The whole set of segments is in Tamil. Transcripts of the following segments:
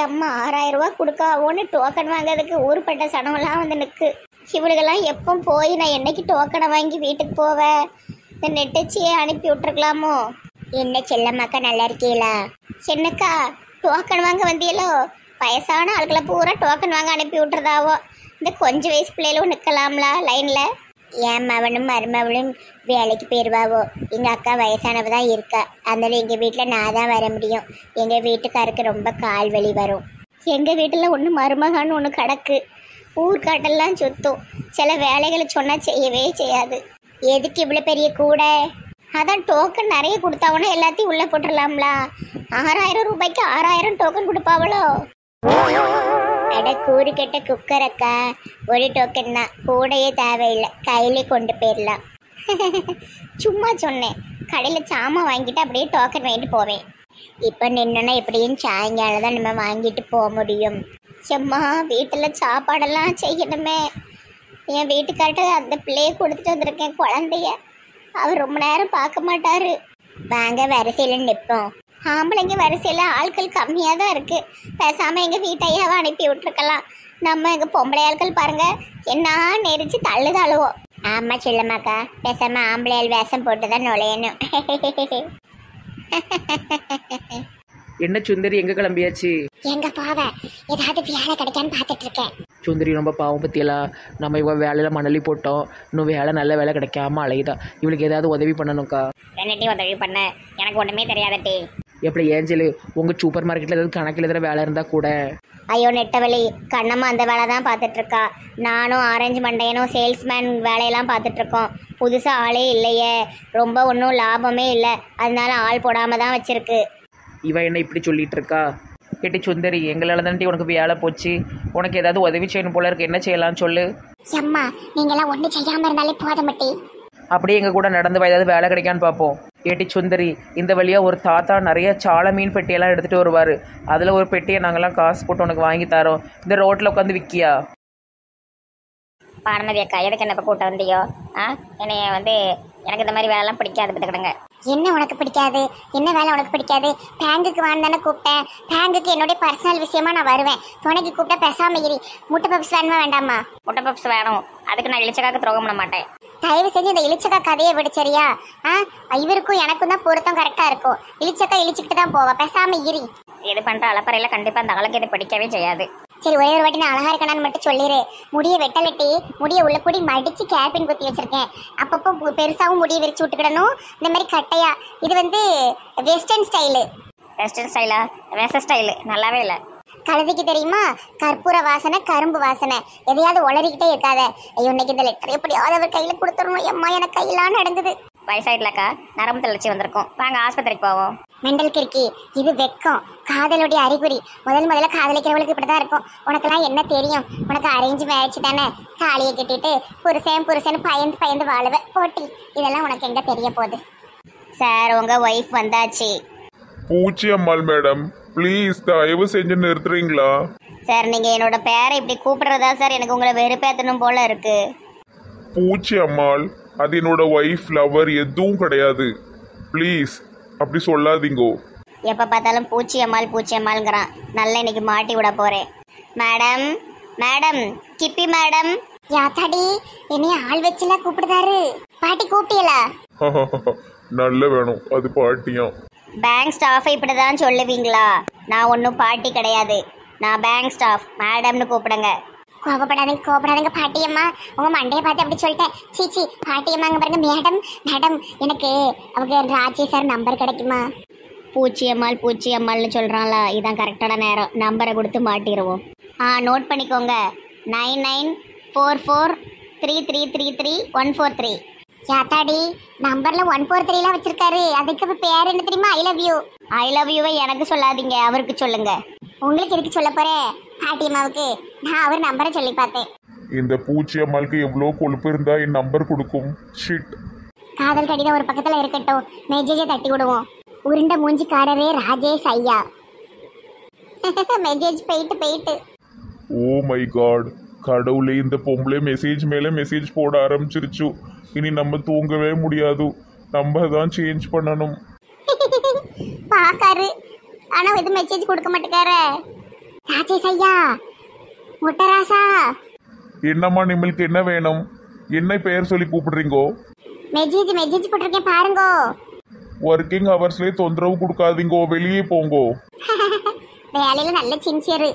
அம்மா 6000 ரூபா கொடுக்காவோன்னு டோக்கன் வாங்குறதுக்கு ஊர்பட்ட சனமெல்லாம் வந்து நிற்கு. இவளுக்கெல்லாம் எப்போ போய் நான் என்னைக்கு டோக்கனை வாங்கி வீட்டுக்கு போவேன்? இந்த நெட்டச்சியே அனுப்பி விட்டுருக்கலாமோ? என்ன செல்லம்மாக்கா நல்லா இருக்கீங்களா? என்னக்கா டோக்கன் வாங்க வந்தியலோ? வயசான ஆட்களை பூரா டோக்கன் வாங்க அனுப்பி விட்டுறதாவோ. இந்த கொஞ்சம் வயசு பிள்ளைகளும் நிற்கலாம்ல லைனில். என் மவனும் மருமவளும் வேலைக்கு போயிடுவாவோ. எங்கள் அக்கா வயசானவ தான் இருக்கா. அதனால எங்கள் வீட்டில் நான் தான் வர முடியும். எங்கள் வீட்டுக்காருக்கு ரொம்ப கால் வலி வரும். எங்கள் வீட்டில் ஒன்று மருமகான்னு ஒன்று கிடக்கு. ஊர்காட்டெல்லாம் சுற்றும். சில வேலைகளை சொன்னால் செய்யவே செய்யாது. எதுக்கு இவ்வளோ பெரிய கூடை? அதான் டோக்கன் நிறைய கொடுத்தாவனா எல்லாத்தையும் உள்ளே போட்டுடலாம்ல. 6000 ரூபாய்க்கு 6000 டோக்கன் கொடுப்பாவளோ? அட கூறு கெட்ட குக்கர் அக்கா, ஒரு டோக்கன் தான், கூடையே தேவையில்லை, கையிலே கொண்டு போயிடலாம். சும்மா சொன்னேன். கடையில் சாமான் வாங்கிட்டு அப்படியே டோக்கன் வாங்கிட்டு போவேன். இப்போ நின்றுனா எப்படியும் சாயங்காலம் தான் நம்ம வாங்கிட்டு போக முடியும். செம்மா வீட்டில் சாப்பாடெல்லாம் செய்யணுமே. என் வீட்டுக்கார்ட்ட அந்த பிள்ளையை கொடுத்துட்டு வந்திருக்கேன், குழந்தைய. அவர் ரொம்ப நேரம் பார்க்க மாட்டாரு. வாங்க வரிசையில் நிற்போம். ஆம்பளைங்க வரிசையில் ஆட்கள் கம்மியாக தான் இருக்குது. பேசாமல் எங்கள் வீட்டையாவை அனுப்பி விட்டுருக்கலாம். நம்ம எங்கள் பொம்பளை ஆட்கள் பாருங்கள் என்ன நெரிச்சு தள்ளுவோம். ஆமாம் சொல்லமாக்கா, பேசாமல் ஆம்பளையால் வேஷம் போட்டு தான் நுழையணும். என்ன சுந்தரி, எங்க கிளம்பியாச்சு? எங்க போவ? ஏதாவது வேலை கிடைக்கான்னு பார்த்துட்டு இருக்கேன். சுந்தரி ரொம்ப பாவம் பற்றியலாம். நம்ம இவ வேலையில் மணலி போட்டோம், இன்னும் வேலை நல்ல வேலை கிடைக்காம அலையுதா. இவளுக்கு ஏதாவது உதவி பண்ணணும்க்கா. என்னட்டி உதவி பண்ண? எனக்கு ஒன்றுமே தெரியாதட்டி. எப்படி ஏஞ்சலு, உங்கள் சூப்பர் மார்க்கெட்டில் ஏதாவது கணக்கில் எதிர வேலை இருந்தால் கூட. ஐயோ நெட்டவழி, கண்ணம்மா அந்த வேலை தான் பார்த்துட்ருக்கா. நானும் ஆரஞ்சு மண்டையனும் சேல்ஸ்மேன் வேலையெல்லாம் பார்த்துட்ருக்கோம். புதுசாக ஆளே இல்லையே, ரொம்ப ஒன்றும் லாபமே இல்லை, அதனால ஆள் போடாமல் தான் வச்சுருக்கு. இவ என்ன இப்படி சொல்லிட்டு இருக்கா? கேட்டி சுந்தரி, எங்களால் தான்ட்டி உனக்கு வேலை போச்சு. உனக்கு ஏதாவது உதவி செய்யணும் போல இருக்கு, என்ன செய்யலாம்னு சொல்லு. அம்மா நீங்களாம் ஒன்றும் செய்யாமல் இருந்தாலே போதமட்டி. அப்படியே எங்கள் கூட நடந்து ஏதாவது வேலை கிடைக்கான்னு பார்ப்போம். ஏட்டி சுந்தரி, இந்த வழியாக ஒரு தாத்தா நிறைய சால மீன் பெட்டியெல்லாம் எடுத்துகிட்டு வருவார். அதில் ஒரு பெட்டியை நாங்கள்லாம் காசு போட்டு உனக்கு வாங்கி தரோம். இந்த ரோட்டில் உட்காந்து விற்கியா? பாரமதி அக்கா, எதுக்கு என்ன இப்போ கூட்டம் வந்தியோ? என்னைய எனக்கு இந்த மாதிரி வேலைலாம் பிடிக்காது பார்த்துக்கிடுங்க. என்ன உனக்கு பிடிக்காது? என்ன வேலை உனக்கு பிடிக்காது? பேங்குக்கு வான்னு கூப்பிட்டேன். பேங்குக்கு என்னுடைய பர்சனல் விஷயமா நான் வருவேன். துணைக்கு கூப்பிட்டா பேசாம இரு. முட்டை பப்ஸ் வேணுமா வேண்டாமா? முட்டை பப்ஸ் வேணும். அதுக்கு நான் இளிச்சக்காக்கு துரோகம் பண்ண மாட்டேன். தயவு செஞ்சு இந்த இளிச்சக்கா கதையை விடு சரியா? இவருக்கும் எனக்கும் தான் பொருத்தம் கரெக்டாக இருக்கும். இளிச்சக்கா இளிச்சுக்கிட்டு தான் போவா, பேசாம இரு. இது பண்ணுற அலப்பறையில் கண்டிப்பாக அந்த ஆளுக்கு இதை பிடிக்கவே செய்யாது. சரி, ஒரே ஒரு வாட்டி நான் அழகா இருக்கணான்னு மட்டும் சொல்லிடு. முடிய வெட்டலட்டி, முடிய உள்ள கூடி மடிச்சு கேர்பின் குத்தி வச்சிருக்கேன். அப்பப்போ பெருசாகவும் முடிய விரிச்சு விட்டுக்கிடணும். இந்த மாதிரி கட்டையா. இது வெஸ்டர்ன் ஸ்டைலு. வெஸ்டர்ன் ஸ்டைலா? வெஸ்டர்ன் ஸ்டைலு நல்லாவே இல்லை. கழுதிக்கு தெரியுமா? கற்பூர வாசனை, கரும்பு வாசனை. எதையாவது உளறிக்கிட்டே இருக்காத. ஐயோ, இன்னைக்கு இந்த லெட்டர் எப்படியாவது அவர் கையில் கொடுத்துடணும். எம்மா எனக்கு கையெல்லாம் நடந்தது. வயசாயிட்டலக்கா, நரம்பு தளர்ச்சி வந்திருக்கும். வாங்க ஆஸ்பத்திரிக்கு போவோம். மெண்டல் கிறுக்கி, இது வெக்கம், காதலுடைய அறிகுறி. முதல்ல காதலிக்கிறவங்களுக்கு இப்படிதான் இருக்கும். உனக்கெல்லாம் என்ன தெரியும்? உனக்கு அரேஞ்ச் மேரேஜ் தானே. தாலியை கட்டிட்டு புருஷன் பயந்து வாழுவ போட்டி. இதெல்லாம் உனக்கு எங்க தெரிய போகுது? சார், உங்க ஒய்ஃப் வந்தாச்சு. பூச்சி அம்மாள் மேடம், ப்ளீஸ் தயவு செஞ்சு நிறுத்துறீங்களா? சார், நீங்க என்னோட பேரை இப்படி கூப்பிடுறதா சார் எனக்கு உங்களை வெறுப்பேத்தணும் போல இருக்கு. பூச்சி அம்மாள், அது என்னோட ஒய்ஃப், லவர் எதுவும் கிடையாது. ப்ளீஸ் அப்படி சொல்லாதீங்கோ. எப்ப பார்த்தாலும் பூச்சி அம்மாள்ங்கிறான். நல்லா இன்னைக்கு மாட்டி விட போறேன். Madam Skippy madam. யாத்தாடி, என்னைய ஆள் வச்சுல கூப்பிடுதாரு. பாட்டி கூப்பிட்டீங்களா? நல்ல வேணும், அது பாட்டியா? பேங்க் ஸ்டாஃபை இப்படிதான் சொல்லுவீங்களா? நான் ஒன்றும் பாட்டி கிடையாது. நான் பேங்க் ஸ்டாஃப். மேடம்னு கூப்பிடுங்க. கோபப்படாதீங்க பாட்டியம்மா. உங்க மண்டையை பார்த்து அப்படி சொல்லிட்டேன். சீச்சி, பாட்டியம்மாங்க பாருங்க. மேடம் எனக்கு அவங்க ராஜேஷ் சார் நம்பர் கிடைக்குமா? பூச்சி அம்மாள்னு சொல்கிறாங்களா? இதான் கரெக்டான நேரம். நம்பரை கொடுத்து மாட்டிடுவோம். நோட் பண்ணிக்கோங்க. 994433333143. யாத்தாடி, நம்பர்ல 143 வச்சிருக்காரு. அதுக்கு பேர் என்ன தெரியுமா? ஐ லவ் யூவை எனக்கு சொல்லாதீங்க, அவருக்கு சொல்லுங்க. உங்களுக்கு எதுக்கு சொல்ல போறேன்? பாட்டியம்மாவுக்கு. நான் அவர் நம்பரை சொல்லி பார்த்தேன். இந்த பூச்சி அம்மாளுக்கு எவ்வளோ கொழுப்பு இருந்தா என் நம்பர் கொடுக்கும். ஷிட். காதல் கடிதம் ஒரு பக்கத்துல இருக்கட்டும், மெசேஜை தட்டி விடுவோம். உருண்ட மூஞ்சிக்காரரே ராஜேஷ் ஐயா. மெசேஜ் போயிட்டு. ஓ மை காட், கடவுளே, இந்த பொம்பளை மெசேஜ் மேலே மெசேஜ் போட ஆரம்பிச்சிருச்சு. இனி நம்ம தூங்கவே முடியாது. நம்ம தான் சேஞ்ச் பண்ணணும். பாக்காரு, ஆனா இது மெசேஜ் கொடுக்க மாட்டேக்கார. ராஜேஷ் ஐயா, முட்டராசா, என்னம்மா நிம்மளுக்கு என்ன வேணும்? என்ன பெயர் சொல்லி கூப்பிடுறீங்கோ? மெஜேஜ் போட்டிருக்கேன் பாருங்கோ. ஒர்க்கிங் ஹவர்ஸ்லயே தொந்தரவு கொடுக்காதீங்கோ, வெளியே போங்கோ. வேலையில நல்ல சின்சியரு.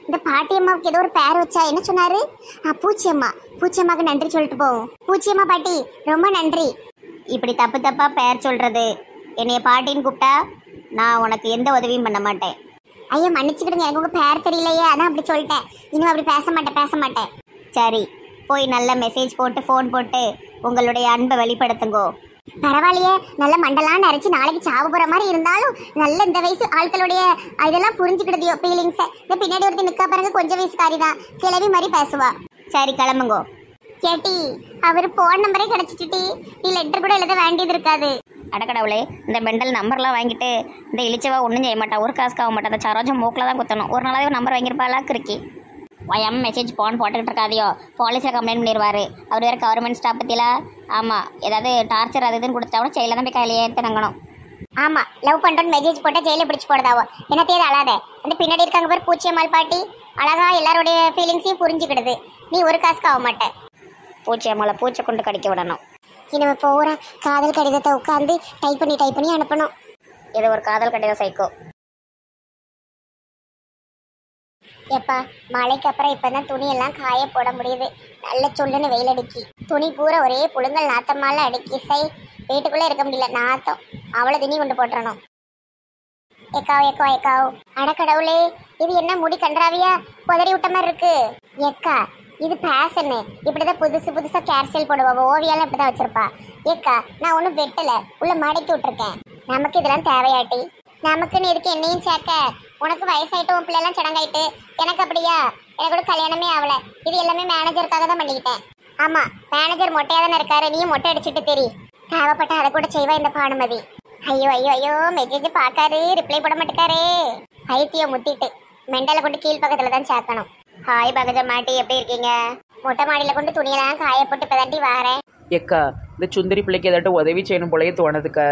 இந்த பாட்டி அம்மாவுக்கு ஏதோ ஒரு பேர் வச்சா என்ன சொன்னாரு? பூச்சியம்மா. பூச்சியம்மாக்கு நன்றி சொல்லிட்டு போவோம். பூச்சியம்மா பாட்டி ரொம்ப நன்றி. இப்படி தப்பு தப்பா பேர் சொல்றது, என்னைய பாட்டின்னு கூப்பிட்டா நான் உனக்கு எந்த உதவியும் பண்ண மாட்டேன். ஐயா மன்னிச்சுக்கிடுங்க, எனக்கு உங்க பேர் தெரியலையே, அதான் அப்படி சொல்லிட்டேன். இனிமே அப்படி பேச மாட்டேன். சரி, போய் நல்ல மெசேஜ் போட்டு ஃபோன் போட்டு உங்களுடைய அன்பை வெளிப்படுத்துங்கோ. பரவாயில்லையே, நல்ல மண்டலாம் நரைச்சு நாளைக்கு சாவு போற மாதிரி இருந்தாலும் நல்ல இந்த வயசு ஆட்களுடைய இதெல்லாம் புரிஞ்சுக்கிடுதியோ ஃபீலிங்ஸை. இந்த பின்னாடி ஒருத்தி நிற்கா பாருங்க, கொஞ்சம் வயசுக்காரி தான், கிளவி மாதிரி பேசுவா. சரி கிளம்புங்கோ. கேட்டி, அவர் போன் நம்பரே கிடைச்சிட்டு நீ லெட்டர் கூட எழுத வேண்டியது இருக்காது. அடக்கடவுளே, இந்த மெண்டல் நம்பர்லாம் வாங்கிட்டு இந்த இழிச்சவா ஒன்றும் செய்ய மாட்டா, ஒரு காசுக்கு ஆக மாட்டா. அந்த சரோஜம் மூக்கில் தான் குத்தணும். ஒரு நாளாவே நம்பர் வாங்கியிருப்பாளா கிறுக்கி. ஒயம் மெசேஜ் போன் போட்டுக்கிட்டு இருக்காதியோ, போலீஸில் கம்ப்ளைண்ட் பண்ணிடுவார். அவர் வேறு கவர்மெண்ட் ஸ்டாப் பற்றிலாம். ஆமாம், ஏதாவது டார்ச்சர் அது இதுன்னு கொடுத்தா கூட ஜெயிலில் தான் போய் கையிலேயே தங்கணும். ஆமாம், லவ் பண்ணுறோன்னு மெசேஜ் போட்டால் ஜெயிலில் பிடிச்சி போடுதாவோ. என்ன தேவை அழாத. அந்த பின்னாடி இருக்காங்க பேர் பூச்சியம்மாள் பாட்டி, அழகா எல்லாருடைய ஃபீலிங்ஸையும் புரிஞ்சுக்கிடுது. நீ ஒரு காசுக்கு ஆக மாட்டேன். பூச்சியம்மாளை பூச்சை கொண்டு கடிக்க விடணும். இனிமே போகிற காதல் கடிதத்தை உட்காந்து டைப் பண்ணி அனுப்பணும். இது ஒரு காதல் கடிதம் சைக்கோ. எப்பா, மழைக்கு அப்புறம் இப்பதான் துணியெல்லாம் காய போட முடியுது. நல்ல சொல்லுன்னு வெயில் அடிக்கி, துணி பூரா ஒரே புழுங்கல் நாத்தமால அடிக்கி. வீட்டுக்குள்ளே இருக்க முடியல, நாத்தம். அவ்வளோ துணி கொண்டு போட்டுறணும். எக்காவோ. அடக்கடவுளே, இது என்ன முடி கன்றாவியா புதறி விட்ட மாதிரி இருக்கு. எக்கா, இது பேஷனு. இப்படிதான் புதுசா கேர் ஸ்டைல் போடுவா. ஓவியாலாம் இப்படிதான் வச்சிருப்பா. ஏக்கா, நான் ஒன்றும் வெட்டல, உள்ள மடக்கி விட்டுருக்கேன். நமக்கு இதெல்லாம் தேவையாட்டி? நமக்குன்னு இதுக்கு என்னையும் சேர்க்க? உனக்கு வயசாயிட்டு உன் பிள்ளைலாம் சடங்காயிட்டு, எனக்கு அப்படியா? எனக்கு கூட கல்யாணமே ஆகல. இது எல்லாமே மேனேஜருக்காக தான் பண்ணிக்கிட்டேன். ஆமா, மேனேஜர் மொட்டையா தானே இருக்காரு, நீயும் மொட்டை அடிச்சுட்டு தெரி. தேவைப்பட்ட அதை கூட செய்வா இந்த பானுமதி. ஐயோ, மெசேஜ் பார்க்காரு, ரிப்ளை போட மாட்டேக்காரே. ஐத்தியம் முத்திட்டு மெண்டலை கொண்டு கீழ் பக்கத்துல தான் சேர்க்கணும். ஹாய் பகஜ மாட்டி, எப்படி இருக்கீங்க? மொட்டை மாடியில கொண்டு துணியெல்லாம் காய போட்டு இப்பதாண்டி வாரேன். எக்கா, இந்த சுந்தரி பிள்ளைக்கு ஏதாட்டும் உதவி செய்யணும் போலயே தோணுதுக்கா.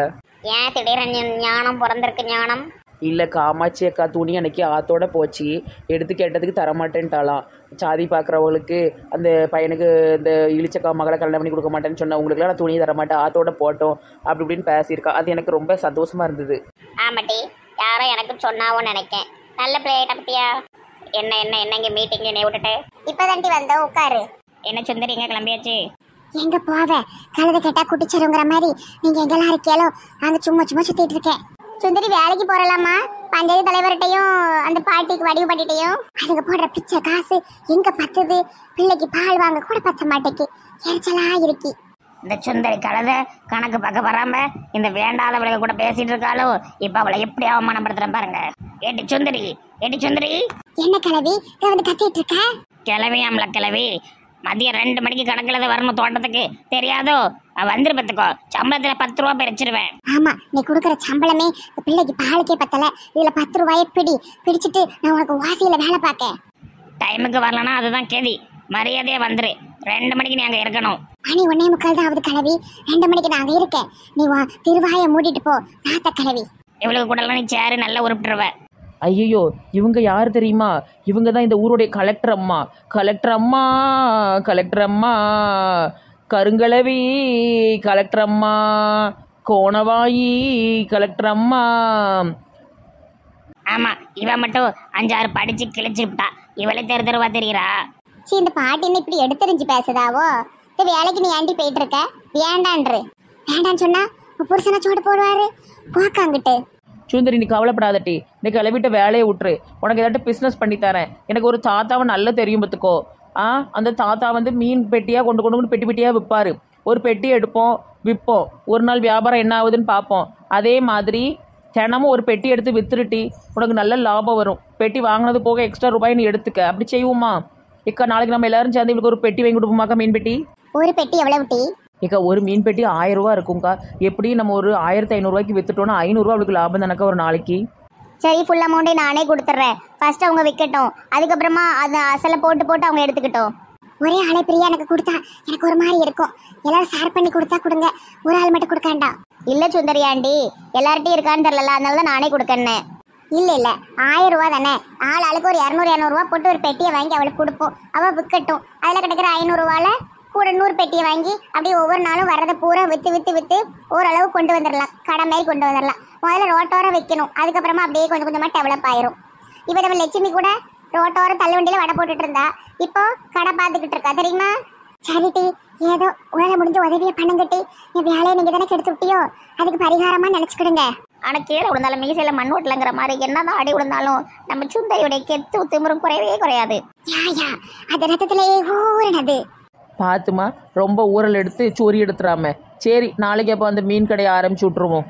ஏன் திடீர்னு ஞானம் பிறந்திருக்கு? ஞானம் இல்லை காமாட்சி அக்கா, துணி அன்னைக்கு ஆத்தோட போச்சு, எடுத்து கேட்டதுக்கு தரமாட்டேன்ட்டாலாம். சாதி பார்க்குறவங்களுக்கு அந்த பையனுக்கு இந்த இழிச்சக்கா மகளை கல்யாணம் பண்ணி கொடுக்க மாட்டேன்னு சொன்னவங்களுக்குலாம் நான் துணி தரமாட்டேன், ஆத்தோட போட்டோம் அப்படி இப்படின்னு பேசியிருக்கா. அது எனக்கு ரொம்ப சந்தோஷமா இருந்தது. ஆமாட்டி, யாரோ எனக்கு சொன்னாவோன்னு நினைக்கேன். நல்ல பிளேட்டை பத்தியா? என்ன இங்கே மீட்டிங் என்னை விட்டுட்டு இப்பதாண்டி வந்தோம், உட்காரு. என்ன சுந்தரி, எங்க கிளம்பியாச்சு? எங்க போவ, கழுத கேட்டா குட்டிச்சருங்கிற மாதிரி நீங்க எங்கெல்லாம் இருக்கீங்களோ அங்க சும்மா சுத்திட்டு இருக்கேன். சுந்தரி வேலைக்கு போறலாமா? பஞ்சாயத்து தலைவர்கிட்டையும் அந்த பாட்டிக்கு வடிவு பண்ணிட்டையும் அதுக்கு போடுற பிச்சை காசு எங்க பத்துது? பிள்ளைக்கு பால் வாங்க கூட பத்த மாட்டேக்கு, எரிச்சலா இருக்கு. இந்த சுந்தரி கழுத கணக்கு பார்க்க வராம இந்த வேண்டாதவளுக்கு கூட பேசிட்டு இருக்காளோ. இப்ப அவளை எப்படி அவமானப்படுத்துற பாருங்க. ஏட்டி சுந்தரி, என்ன கிளவி வந்து கத்திட்டு இருக்க? கிளவி ஆமல கிளவி, மதியம் 2 மணிக்கு கணக்கில் வரணும் தோட்டத்துக்கு, தெரியாதோ? வந்துரு பத்துக்கோ, சம்பளத்துல 10 ரூபா பிரிச்சிருவேன். ஆமா, நீ கொடுக்குற சம்பளமே பிள்ளைக்கு பாலுக்கே பத்தல, இதுல 10 ரூபாயை பிடிச்சிட்டு நான் உனக்கு வாசியில வேலை பார்க்க. டைமுக்கு வரலன்னா அதுதான் கேதி. மரியாதையா வந்துரு. 2 மணிக்கு நீ அங்க இருக்கணும். நீ 1:45 தான் ஆகுது கிளவி, 2 மணிக்கு நான் அங்க இருக்கேன். நீ திருவாயை மூடிட்டு போ, நாத்த கிளவி. இவளுக்கு கூட நீ சேரு நல்லா உருப்பிட்டுருவ. ஐயோ, இவங்க யார் தெரியுமா? இவங்க தான் இந்த ஊருடைய கலெக்டர் அம்மா, கருங்கலவி கலெக்டர் அம்மா, கோணவாயி கலெக்டர் அம்மா. ஆமா, இவ மட்டும் 5-6 படிச்சு கிழிச்சுட்டா. இவளே தெருவா தெரியுறா. சரி, இந்த பாட்டின்னு இப்படி எடுத்தறிஞ்சு பேசுதாவோ? இந்த வேலைக்கு நீ ஏண்டி போயிட்டு இருக்க? வேண்டான்னு சொன்னா புருஷனை சோடு போடுவாரு, போக்காங்கிட்டு. சுந்தரி, நீ கவலைப்படாதட்டி, நீ கிளம்பிட்ட வேலையை விட்டுரு. உனக்கு ஏதாட்டும் பிஸ்னஸ் பண்ணித்தரேன். எனக்கு ஒரு தாத்தாவை நல்லா தெரியும் பார்த்துக்கோ. அந்த தாத்தா வந்து மீன் பெட்டியாக கொண்டு பெட்டியாக விற்பார். ஒரு பெட்டி எடுப்போம், விற்போம். ஒரு நாள் வியாபாரம் என்ன ஆகுதுன்னு பார்ப்போம். அதே மாதிரி தினமும் ஒரு பெட்டி எடுத்து வித்துருட்டி, உனக்கு நல்ல லாபம் வரும். பெட்டி வாங்கினது போக எக்ஸ்ட்ரா ரூபாய் நீ எடுத்துக்க. அப்படி செய்வோமா? இக்கா, நாளைக்கு நம்ம எல்லாரும் சேர்ந்து இவளுக்கு ஒரு பெட்டி வாங்கி கொடுப்போமாக்கா? மீன் பெட்டி. ஒரு பெட்டி எவ்வளவு டீ? ஏக்கா, ஒரு மீன் பெட்டி 1000 ரூபா இருக்கும்க்கா. எப்படி நம்ம ஒரு 1500 ரூபாய்க்கு வித்துட்டோம்னா 500 ரூபா அவளுக்கு லாபம் தானக்கா ஒரு நாளைக்கு. சரி, ஃபுல் அமௌண்ட்டே நானே கொடுத்துட்றேன். ஃபர்ஸ்ட் அவங்க விற்கட்டும், அதுக்கப்புறமா அதை அசலை போட்டு அவங்க எடுத்துக்கிட்டோம். ஒரே ஆளை பிரியா எனக்கு கொடுத்தா எனக்கு ஒரு மாதிரி இருக்கும். எல்லாரும் ஷேர் பண்ணி கொடுங்க, ஒரு ஆள் மட்டும் கொடுக்க வேண்டாம். இல்லை சுந்தரி ஆண்டி, எல்லார்ட்டையும் இருக்கான்னு தெரியல, அதனால தான் நானே கொடுக்கறேன். இல்ல இல்ல 1000 ரூபா தானே, ஆளுக்கு ஒரு 200 200 ரூபா போட்டு ஒரு பெட்டியை வாங்கி அவளுக்கு கொடுப்போம். அவ விற்கட்டும். அதுல கிடைக்கிற 500 ரூபால கூட 100 பெட்டியை வாங்கி அப்படியே ஒவ்வொரு நாளும் வர்றதை பூரா வித்து வித்து வித்து ஓரளவு கொண்டு வந்துடலாம். கடை மாதிரி கொண்டு வந்துடலாம். முதல்ல ரோட்டோரம் வைக்கணும், அதுக்கப்புறமா அப்படியே கொஞ்சம் கொஞ்சமா டெவலப் ஆயிரும். இப்போ நம்ம லட்சுமி கூட ரோட்டோரம் தள்ளுவண்டியில வடை போட்டுட்டு இருந்தா, இப்போ கடை பார்த்துக்கிட்டு இருக்கா தெரியுமா? சரிட்டி, ஏதோ உங்களால முடிஞ்ச உதவியை பண்ணுங்கட்டி. என் வேலையை நீங்க தானே கெடுத்து விட்டியோ, அதுக்கு பரிகாரமா நினைச்சுக்கிடுங்க. ஆனா கீழே விழுந்தாலும் மீசையில மண் ஓட்டலங்கிற மாதிரி என்னதான் அடி விழுந்தாலும் நம்ம சுந்தையுடைய கெத்து திமிரும் குறையவே குறையாது. யா அது ரத்தத்திலேயே ஊறினது. பார்த்துமா, ரொம்ப ஊறல் எடுத்து சோரி எடுத்துறாம. சரி, நாளைக்கு அப்போ அந்த மீன் கடையை ஆரம்பிச்சு விட்ருவோம்.